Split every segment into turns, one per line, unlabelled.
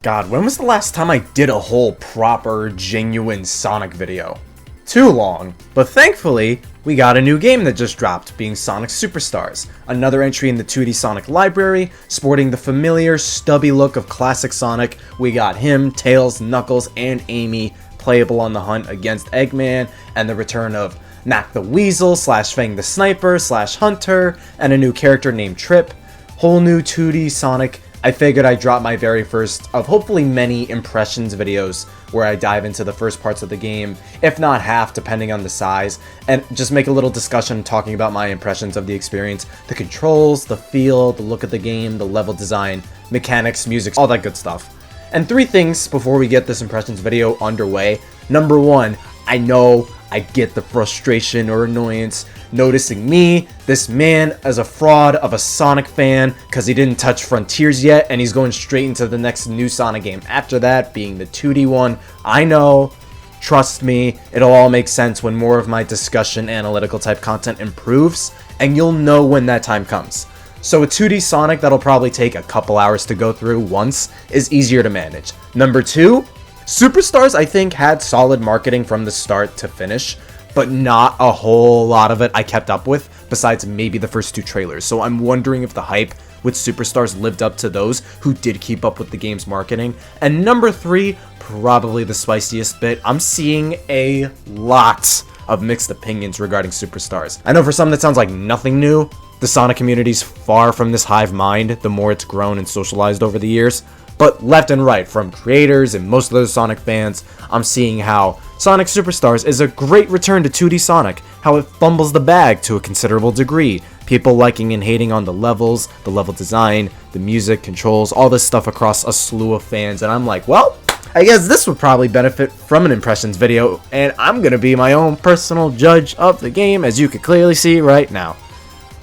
God, when was the last time I did a whole proper, genuine Sonic video? Too long. But thankfully, we got a new game that just dropped, being Sonic Superstars. Another entry in the 2D Sonic library, sporting the familiar, stubby look of classic Sonic. We got him, Tails, Knuckles, and Amy playable on the hunt against Eggman, and the return of Mac the Weasel, / Fang the Sniper, / Hunter, and a new character named Trip. Whole new 2D Sonic. I figured I'd drop my very first of hopefully many impressions videos where I dive into the first parts of the game, if not half depending on the size, and just make a little discussion talking about my impressions of the experience, the controls, the feel, the look of the game, the level design, mechanics, music, all that good stuff. And 3 things before we get this impressions video underway. Number 1, I know I get the frustration or annoyance noticing me, this man, as a fraud of a Sonic fan because he didn't touch Frontiers yet and he's going straight into the next new Sonic game after that, being the 2D one. I know, trust me, it'll all make sense when more of my discussion analytical type content improves, and you'll know when that time comes. So a 2D Sonic that'll probably take a couple hours to go through once is easier to manage. Number 2, Superstars I think had solid marketing from the start to finish, but not a whole lot of it I kept up with, besides maybe the first 2 trailers. So I'm wondering if the hype with Superstars lived up to those who did keep up with the game's marketing. And number 3, probably the spiciest bit, I'm seeing a lot of mixed opinions regarding Superstars. I know for some that sounds like nothing new. The Sonic community's far from this hive mind the more it's grown and socialized over the years. But left and right, from creators and most of those Sonic fans, I'm seeing how Sonic Superstars is a great return to 2D Sonic, how it fumbles the bag to a considerable degree, people liking and hating on the levels, the level design, the music, controls, all this stuff across a slew of fans, and I'm like, well, I guess this would probably benefit from an impressions video, and I'm gonna be my own personal judge of the game, as you can clearly see right now.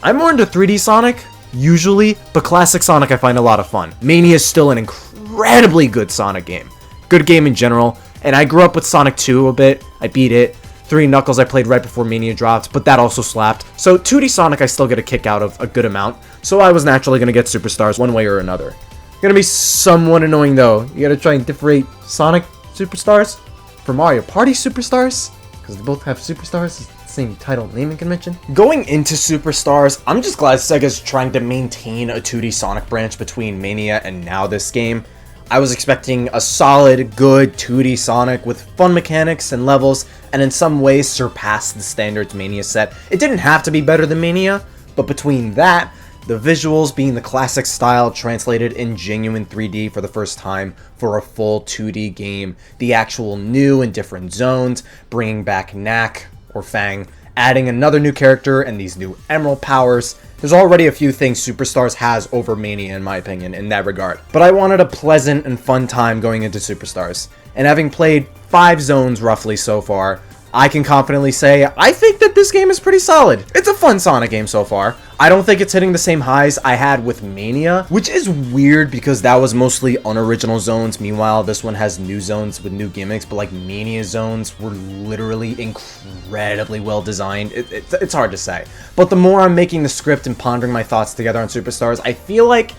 I'm more into 3D Sonic, usually, but classic Sonic I find a lot of fun. Mania is still an incredibly good Sonic game. Good game in general, and I grew up with Sonic 2 a bit. I beat it. 3 Knuckles I played right before Mania dropped, but that also slapped. So 2D Sonic I still get a kick out of a good amount, so I was naturally going to get Superstars one way or another. Gonna be somewhat annoying though. You gotta try and differentiate Sonic Superstars from Mario Party Superstars, because they both have Superstars. Same title naming convention. Going into Superstars, I'm just glad Sega's trying to maintain a 2D Sonic branch between Mania and now this game. I was expecting a solid, good 2D Sonic with fun mechanics and levels, and in some ways surpass the standards Mania set. It didn't have to be better than Mania, but between that, the visuals being the classic style translated in genuine 3D for the first time for a full 2D game, the actual new and different zones, bringing back Knack or Fang, adding another new character and these new emerald powers. There's already a few things Superstars has over Mania in my opinion in that regard. But I wanted a pleasant and fun time going into Superstars. And having played 5 zones roughly so far, I can confidently say I think that this game is pretty solid. It's a fun Sonic game so far. I don't think it's hitting the same highs I had with Mania, which is weird because that was mostly unoriginal zones. Meanwhile, this one has new zones with new gimmicks, but like Mania zones were literally incredibly well designed. It's hard to say. But the more I'm making the script and pondering my thoughts together on Superstars, I feel like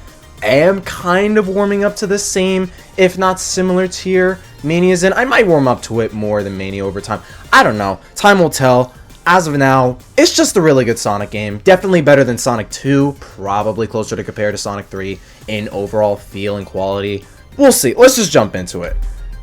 I am kind of warming up to the same, if not similar tier Mania's in. I might warm up to it more than Mania over time. I don't know. Time will tell. As of now, it's just a really good Sonic game. Definitely better than Sonic 2. Probably closer to compare to Sonic 3 in overall feel and quality. We'll see. Let's just jump into it.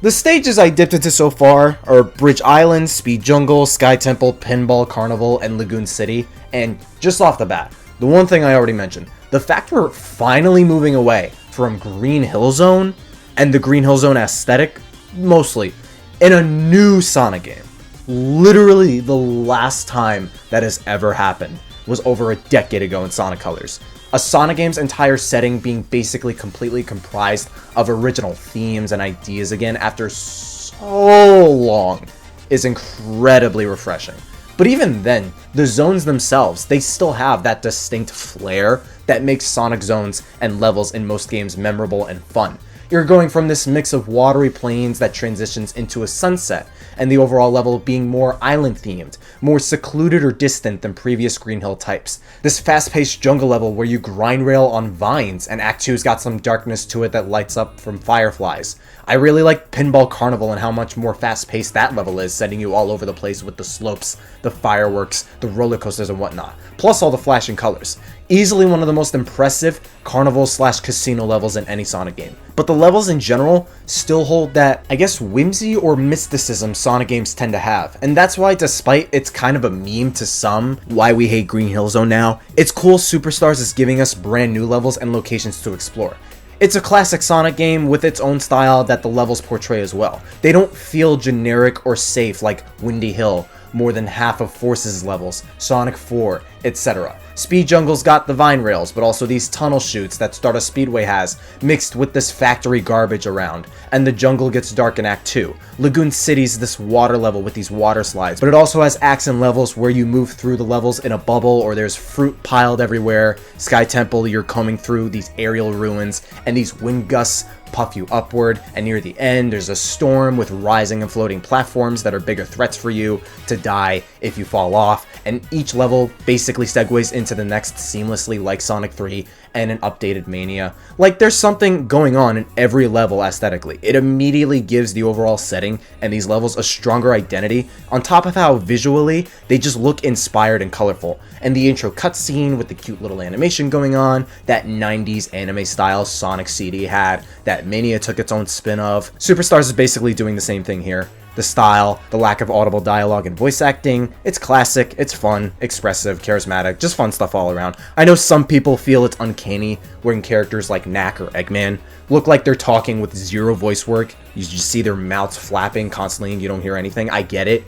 The stages I dipped into so far are Bridge Island, Speed Jungle, Sky Temple, Pinball Carnival, and Lagoon City. And just off the bat, the one thing I already mentioned, the fact we're finally moving away from Green Hill Zone and the Green Hill Zone aesthetic, mostly, in a new Sonic game. Literally the last time that has ever happened was over a decade ago in Sonic Colors. A Sonic game's entire setting being basically completely comprised of original themes and ideas again after so long is incredibly refreshing. But even then, the zones themselves, they still have that distinct flair that makes Sonic zones and levels in most games memorable and fun. You're going from this mix of watery plains that transitions into a sunset, and the overall level being more island themed, more secluded or distant than previous Green Hill types. This fast-paced jungle level where you grind rail on vines, and Act 2's got some darkness to it that lights up from fireflies. I really like Pinball Carnival and how much more fast-paced that level is, sending you all over the place with the slopes, the fireworks, the roller coasters and whatnot, plus all the flashing colors. Easily one of the most impressive carnival/casino levels in any Sonic game. But the levels in general still hold that, I guess, whimsy or mysticism Sonic games tend to have. And that's why, despite it's kind of a meme to some, why we hate Green Hill Zone now, it's cool Superstars is giving us brand new levels and locations to explore. It's a classic Sonic game with its own style that the levels portray as well. They don't feel generic or safe like Windy Hill, more than half of Forces levels, Sonic 4, etc. Speed Jungle's got the vine rails, but also these tunnel chutes that Stardust Speedway has, mixed with this factory garbage around, and the jungle gets dark in Act 2. Lagoon City's this water level with these water slides, but it also has acts and levels where you move through the levels in a bubble or there's fruit piled everywhere. Sky Temple, you're combing through these aerial ruins, and these wind gusts puff you upward, and near the end there's a storm with rising and floating platforms that are bigger threats for you to die if you fall off, and each level basically segues into the next seamlessly like Sonic 3 and an updated Mania. Like, there's something going on in every level aesthetically. It immediately gives the overall setting and these levels a stronger identity, on top of how visually they just look inspired and colorful. And the intro cutscene with the cute little animation going on, that 90s anime style Sonic CD had, that Mania took its own spin of. Superstars is basically doing the same thing here. The style, the lack of audible dialogue and voice acting, it's classic, it's fun, expressive, charismatic, just fun stuff all around. I know some people feel it's uncanny when characters like Knack or Eggman look like they're talking with zero voice work. You just see their mouths flapping constantly and you don't hear anything. I get it.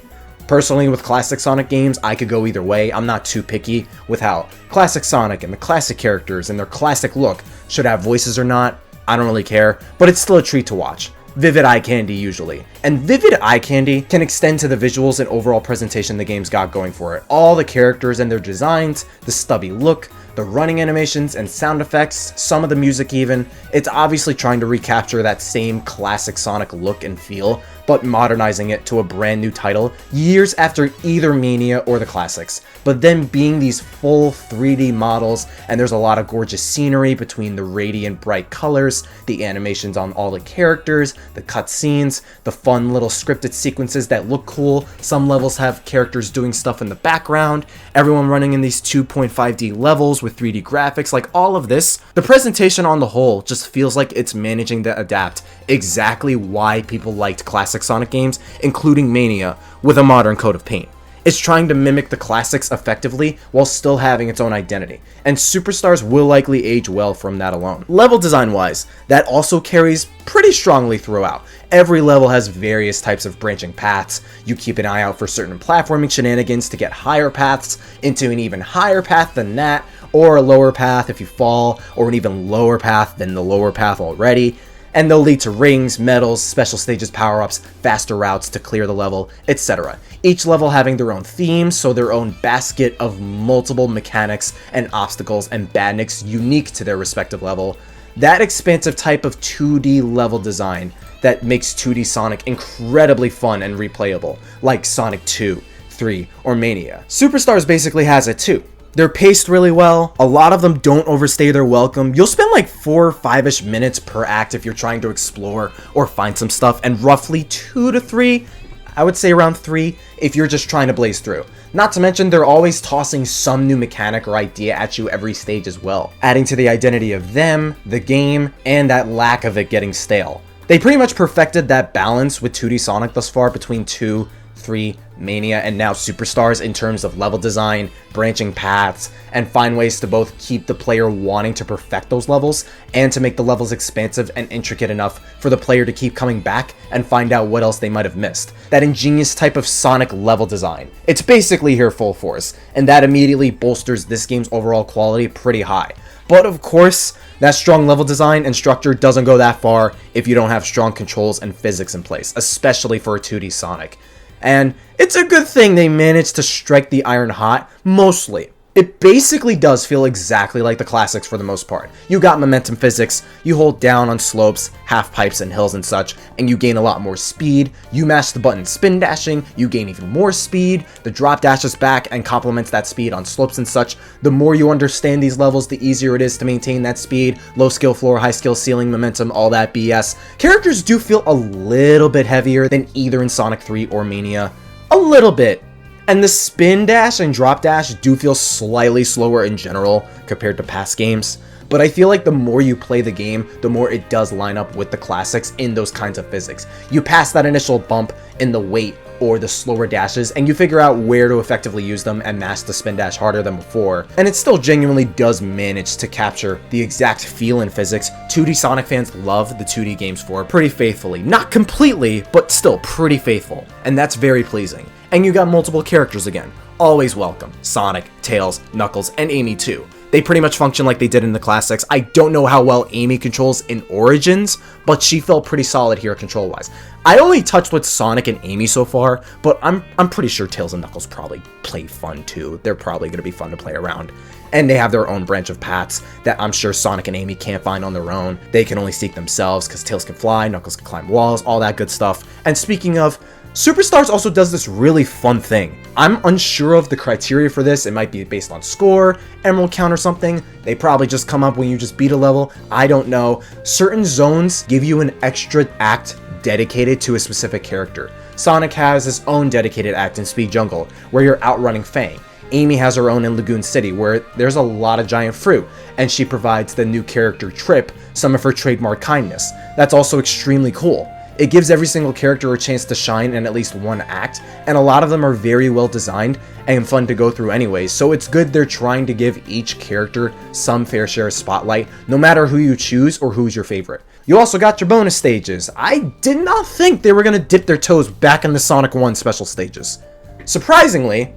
Personally, with classic Sonic games, I could go either way. I'm not too picky with how classic Sonic and the classic characters and their classic look should have voices or not. I don't really care, but it's still a treat to watch. Vivid eye candy usually. And vivid eye candy can extend to the visuals and overall presentation the game's got going for it. All the characters and their designs, the stubby look, the running animations and sound effects, some of the music even. It's obviously trying to recapture that same classic Sonic look and feel, but modernizing it to a brand new title years after either Mania or the classics. But then being these full 3D models, and there's a lot of gorgeous scenery between the radiant bright colors, the animations on all the characters, the cutscenes, the fun little scripted sequences that look cool. Some levels have characters doing stuff in the background, everyone running in these 2.5D levels with 3D graphics, like all of this. The presentation on the whole just feels like it's managing to adapt exactly why people liked classic Sonic games, including Mania, with a modern coat of paint. It's trying to mimic the classics effectively while still having its own identity, and Superstars will likely age well from that alone. Level design wise, that also carries pretty strongly throughout. Every level has various types of branching paths. You keep an eye out for certain platforming shenanigans to get higher paths into an even higher path than that, or a lower path if you fall, or an even lower path than the lower path already. And they'll lead to rings, medals, special stages, power-ups, faster routes to clear the level, etc. Each level having their own theme, so their own basket of multiple mechanics and obstacles and badniks unique to their respective level. That expansive type of 2D level design that makes 2D Sonic incredibly fun and replayable, like Sonic 2, 3, or Mania. Superstars basically has it too. They're paced really well. A lot of them don't overstay their welcome. You'll spend like 4 or 5-ish minutes per act if you're trying to explore or find some stuff, and roughly 2 to 3, I would say around 3, if you're just trying to blaze through. Not to mention, they're always tossing some new mechanic or idea at you every stage as well, adding to the identity of them, the game, and that lack of it getting stale. They pretty much perfected that balance with 2D Sonic thus far between 2, 3, Mania, and now Superstars in terms of level design, branching paths, and find ways to both keep the player wanting to perfect those levels and to make the levels expansive and intricate enough for the player to keep coming back and find out what else they might have missed. That ingenious type of Sonic level design. It's basically here full force, and that immediately bolsters this game's overall quality pretty high. But of course, that strong level design and structure doesn't go that far if you don't have strong controls and physics in place, especially for a 2D Sonic. And it's a good thing they managed to strike the iron hot, mostly. It basically does feel exactly like the classics for the most part. You got momentum physics, you hold down on slopes, half pipes and hills and such, and you gain a lot more speed. You mash the button spin dashing, you gain even more speed. The drop dashes back and complements that speed on slopes and such. The more you understand these levels, the easier it is to maintain that speed. Low skill floor, high skill ceiling, momentum, all that BS. Characters do feel a little bit heavier than either in Sonic 3 or Mania. A little bit. And the spin dash and drop dash do feel slightly slower in general compared to past games, but I feel like the more you play the game, the more it does line up with the classics in those kinds of physics. You pass that initial bump in the weight or the slower dashes, and you figure out where to effectively use them and mash the spin dash harder than before, and it still genuinely does manage to capture the exact feel in physics 2D Sonic fans love the 2D games for pretty faithfully. Not completely, but still pretty faithful, and that's very pleasing. And you got multiple characters again. Always welcome. Sonic, Tails, Knuckles, and Amy too. They pretty much function like they did in the classics. I don't know how well Amy controls in Origins, but she felt pretty solid here control-wise. I only touched with Sonic and Amy so far, but I'm pretty sure Tails and Knuckles probably play fun too. They're probably going to be fun to play around. And they have their own branch of paths that I'm sure Sonic and Amy can't find on their own. They can only seek themselves because Tails can fly, Knuckles can climb walls, all that good stuff. And speaking of, Superstars also does this really fun thing. I'm unsure of the criteria for this. It might be based on score, emerald count or something. They probably just come up when you just beat a level. I don't know. Certain zones give you an extra act dedicated to a specific character. Sonic has his own dedicated act in Speed Jungle, where you're outrunning Fang. Amy has her own in Lagoon City, where there's a lot of giant fruit, and she provides the new character Trip some of her trademark kindness. That's also extremely cool. It gives every single character a chance to shine in at least one act, and a lot of them are very well designed and fun to go through anyways, so it's good they're trying to give each character some fair share of spotlight, no matter who you choose or who's your favorite. You also got your bonus stages. I did not think they were going to dip their toes back in the Sonic 1 special stages. Surprisingly,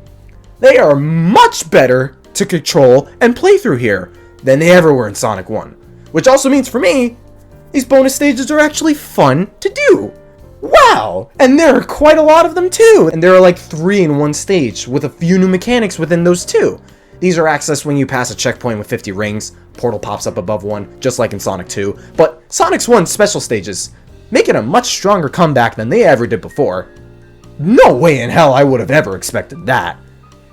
they are much better to control and play through here than they ever were in Sonic 1, which also means for me, these bonus stages are actually fun to do. Wow! And there are quite a lot of them too. And there are like 3 in one stage with a few new mechanics within those 2. These are accessed when you pass a checkpoint with 50 rings. Portal pops up above one, just like in Sonic 2. But Sonic's 1 special stages make it a much stronger comeback than they ever did before. No way in hell I would have ever expected that.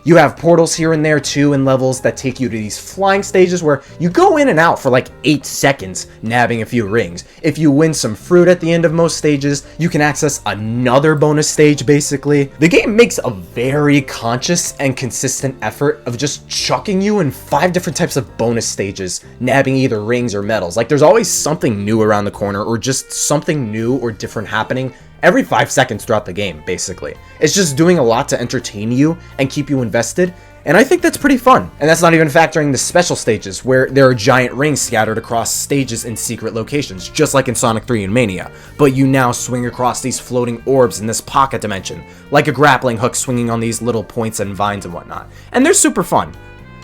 You have portals here and there too in levels that take you to these flying stages where you go in and out for like 8 seconds, nabbing a few rings. If you win some fruit at the end of most stages, you can access another bonus stage basically. The game makes a very conscious and consistent effort of just chucking you in 5 different types of bonus stages, nabbing either rings or medals. Like there's always something new around the corner or just something new or different happening every 5 seconds throughout the game, basically. It's just doing a lot to entertain you and keep you invested, and I think that's pretty fun. And that's not even factoring the special stages, where there are giant rings scattered across stages in secret locations, just like in Sonic 3 and Mania. But you now swing across these floating orbs in this pocket dimension, like a grappling hook swinging on these little points and vines and whatnot. And they're super fun.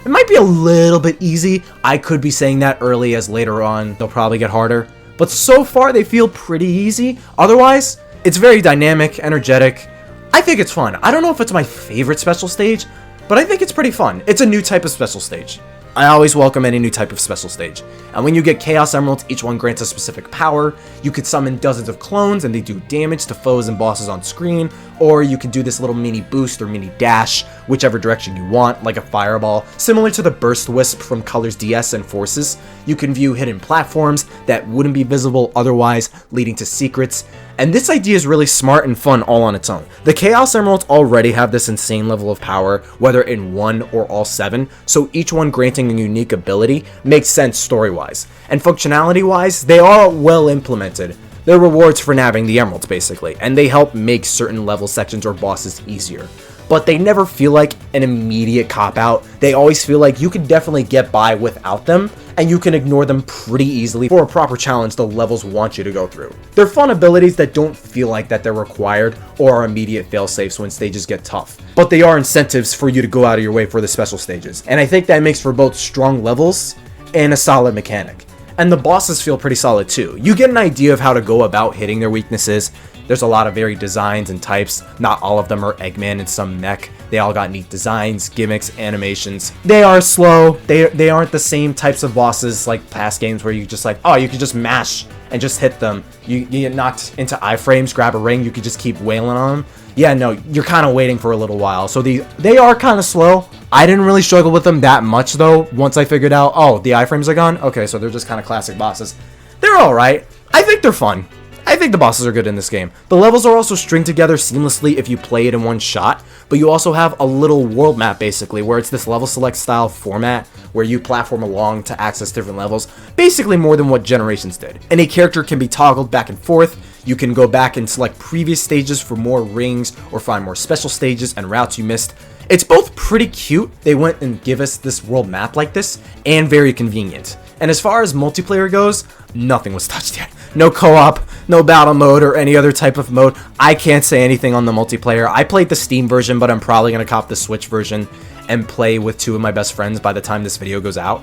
It might be a little bit easy. I could be saying that early, as later on they'll probably get harder. But so far they feel pretty easy. Otherwise, it's very dynamic, energetic. I think it's fun. I don't know if it's my favorite special stage, but I think it's pretty fun. It's a new type of special stage. I always welcome any new type of special stage. And when you get Chaos Emeralds, each one grants a specific power. You could summon dozens of clones and they do damage to foes and bosses on screen, or you can do this little mini boost or mini dash, whichever direction you want, like a fireball. Similar to the Burst Wisp from Colors DS and Forces, you can view hidden platforms that wouldn't be visible otherwise, leading to secrets. And this idea is really smart and fun all on its own. The Chaos Emeralds already have this insane level of power, whether in one or all 7, so each one granting a unique ability makes sense story-wise. And functionality-wise, they are well implemented. They're rewards for nabbing the emeralds, basically, and they help make certain level sections or bosses easier. But they never feel like an immediate cop-out. They always feel like you can definitely get by without them, and you can ignore them pretty easily for a proper challenge the levels want you to go through. They're fun abilities that don't feel like that they're required or are immediate fail-safes when stages get tough. But they are incentives for you to go out of your way for the special stages, and I think that makes for both strong levels and a solid mechanic. And the bosses feel pretty solid too. You get an idea of how to go about hitting their weaknesses. There's a lot of varied designs and types. Not all of them are Eggman and some mech. They all got neat designs, gimmicks, animations. They are slow. They aren't the same types of bosses like past games where you just like, oh, you could just mash and just hit them. You get knocked into iframes, grab a ring, you could just keep wailing on them. Yeah, no, you're kind of waiting for a little while. So they are kind of slow. I didn't really struggle with them that much though. Once I figured out, oh, the iframes are gone. Okay, so they're just kind of classic bosses. They're all right. I think they're fun. I think the bosses are good in this game. The levels are also stringed together seamlessly if you play it in one shot, but you also have a little world map basically, where it's this level select style format where you platform along to access different levels, basically more than what Generations did. Any character can be toggled back and forth. You can go back and select previous stages for more rings or find more special stages and routes you missed. It's both pretty cute, they went and give us this world map like this, and very convenient. And as far as multiplayer goes, nothing was touched yet. No co-op, no battle mode, or any other type of mode. I can't say anything on the multiplayer. I played the Steam version, but I'm probably going to cop the Switch version and play with 2 of my best friends by the time this video goes out.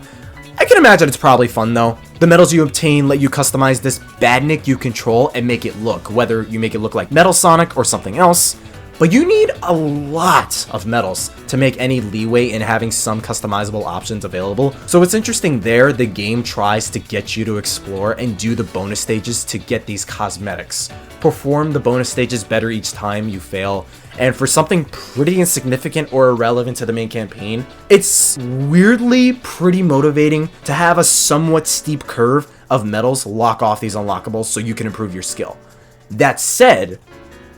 I can imagine it's probably fun though. The medals you obtain let you customize this badnik you control and make it look, whether you make it look like Metal Sonic or something else. But you need a lot of medals to make any leeway in having some customizable options available. So it's interesting there, the game tries to get you to explore and do the bonus stages to get these cosmetics. Perform the bonus stages better each time you fail. And for something pretty insignificant or irrelevant to the main campaign, it's weirdly pretty motivating to have a somewhat steep curve of medals lock off these unlockables so you can improve your skill. That said,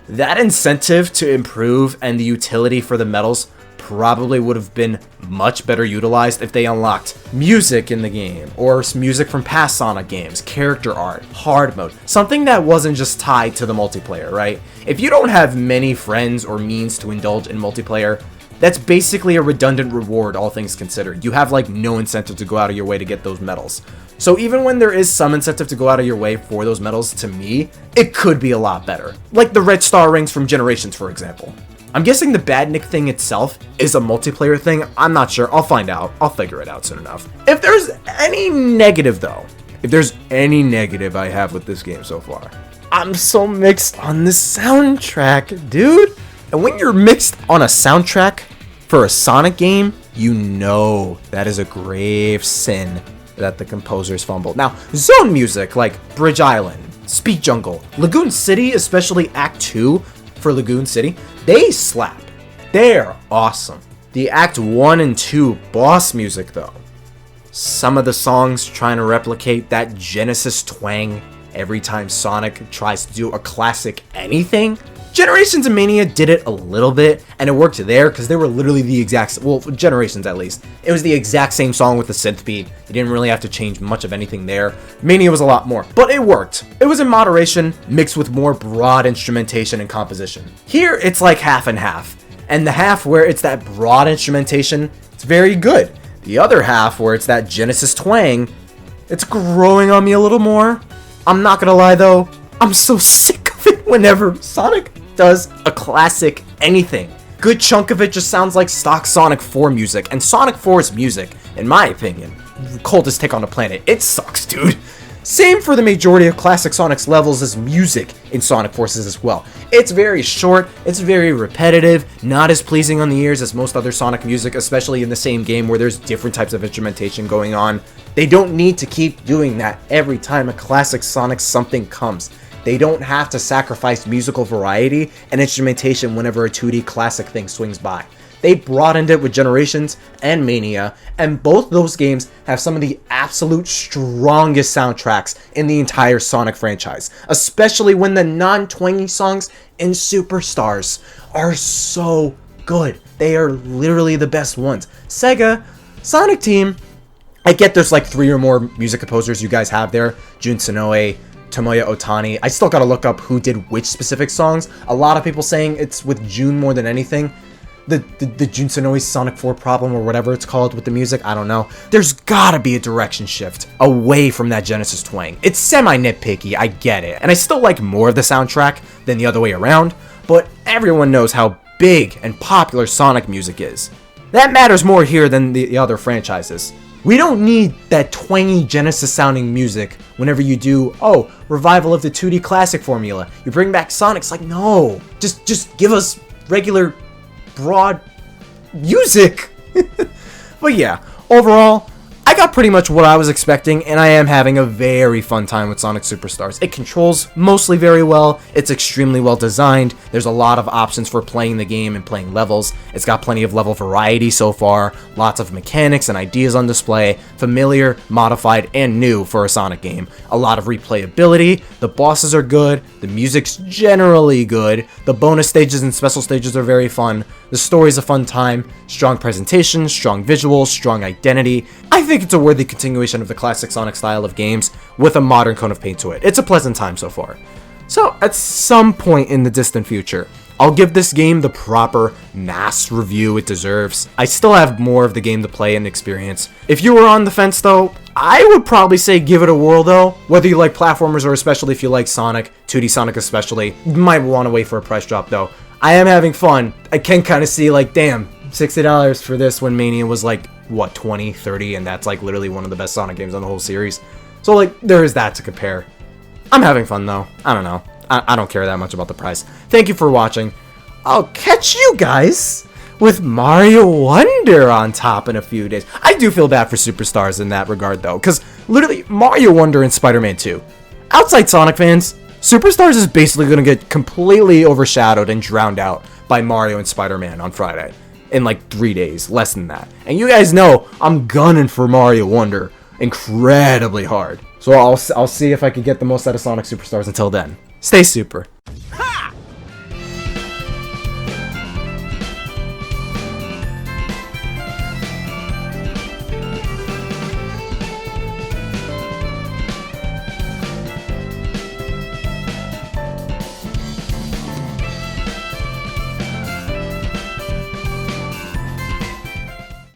that incentive to improve and the utility for the medals probably would have been much better utilized if they unlocked music in the game, or music from past Sonic games, character art, hard mode, something that wasn't just tied to the multiplayer, right? If you don't have many friends or means to indulge in multiplayer, that's basically a redundant reward, all things considered. You have like no incentive to go out of your way to get those medals. So even when there is some incentive to go out of your way for those medals, to me, it could be a lot better. Like the red star rings from Generations, for example. I'm guessing the badnik thing itself is a multiplayer thing. I'm not sure. I'll find out. I'll figure it out soon enough. If there's any negative though, if there's any negative I have with this game so far, I'm so mixed on the soundtrack, dude. And when you're mixed on a soundtrack for a Sonic game, you know that is a grave sin that the composers fumbled. Now, zone music like Bridge Island, Speed Jungle, Lagoon City, especially Act 2 for Lagoon City, they slap. They're awesome. The Act 1 and 2 boss music though, some of the songs trying to replicate that Genesis twang every time Sonic tries to do a classic anything. Generations and Mania did it a little bit, and it worked there because they were literally the exact, well, for Generations at least, it was the exact same song with the synth beat. You didn't really have to change much of anything there. Mania was a lot more, but it worked. It was in moderation, mixed with more broad instrumentation and composition. Here, it's like half and half, and the half where it's that broad instrumentation, it's very good. The other half where it's that Genesis twang, it's growing on me a little more. I'm not gonna lie though, I'm so sick of it whenever Sonic does a classic anything. Good chunk of it just sounds like stock Sonic 4 music, and Sonic 4's music, in my opinion, coldest take on the planet. It sucks, dude. Same for the majority of classic Sonic's levels as music in Sonic Forces as well. It's very short, it's very repetitive, not as pleasing on the ears as most other Sonic music, especially in the same game where there's different types of instrumentation going on. They don't need to keep doing that every time a classic Sonic something comes. They don't have to sacrifice musical variety and instrumentation whenever a 2D classic thing swings by. They broadened it with Generations and Mania, and both those games have some of the absolute strongest soundtracks in the entire Sonic franchise, especially when the non-twangy songs in Superstars are so good. They are literally the best ones. Sega, Sonic Team, I get there's like 3 or more music composers you guys have there, Jun Sonoe, Tomoya Otani. I still gotta look up who did which specific songs. A lot of people saying it's with Jun more than anything. The Jun Sonoe Sonic 4 problem or whatever it's called with the music, I don't know. There's gotta be a direction shift away from that Genesis twang. It's semi-nitpicky, I get it. And I still like more of the soundtrack than the other way around, but everyone knows how big and popular Sonic music is. That matters more here than the other franchises. We don't need that twangy Genesis sounding music whenever you do, oh, revival of the 2D classic formula. You bring back Sonic's like, no, just give us regular, broad music. But yeah, overall, I got pretty much what I was expecting, and I am having a very fun time with Sonic Superstars. It controls mostly very well, it's extremely well designed, there's a lot of options for playing the game and playing levels, it's got plenty of level variety so far, lots of mechanics and ideas on display, familiar, modified, and new for a Sonic game, a lot of replayability, the bosses are good, the music's generally good, the bonus stages and special stages are very fun, the story's a fun time, strong presentation, strong visuals, strong identity. I think it's a worthy continuation of the classic Sonic style of games with a modern coat of paint to it. It's a pleasant time so far. So, at some point in the distant future, I'll give this game the proper mass review it deserves. I still have more of the game to play and experience. If you were on the fence though, I would probably say give it a whirl though. Whether you like platformers or especially if you like Sonic, 2D Sonic especially, you might want to wait for a price drop though. I am having fun. I can kind of see like, damn, $60 for this when Mania was like, what, 20, 30, and that's like literally one of the best Sonic games on the whole series. So like, there is that to compare. I'm having fun though. I don't know. I don't care that much about the price. Thank you for watching. I'll catch you guys with Mario Wonder on top in a few days. I do feel bad for Superstars in that regard though, because literally Mario Wonder and Spider-Man 2. Outside Sonic fans, Superstars is basically going to get completely overshadowed and drowned out by Mario and Spider-Man on Friday. In like 3 days, less than that. And you guys know I'm gunning for Mario Wonder incredibly hard. So I'll see if I can get the most out of Sonic Superstars until then. Stay super.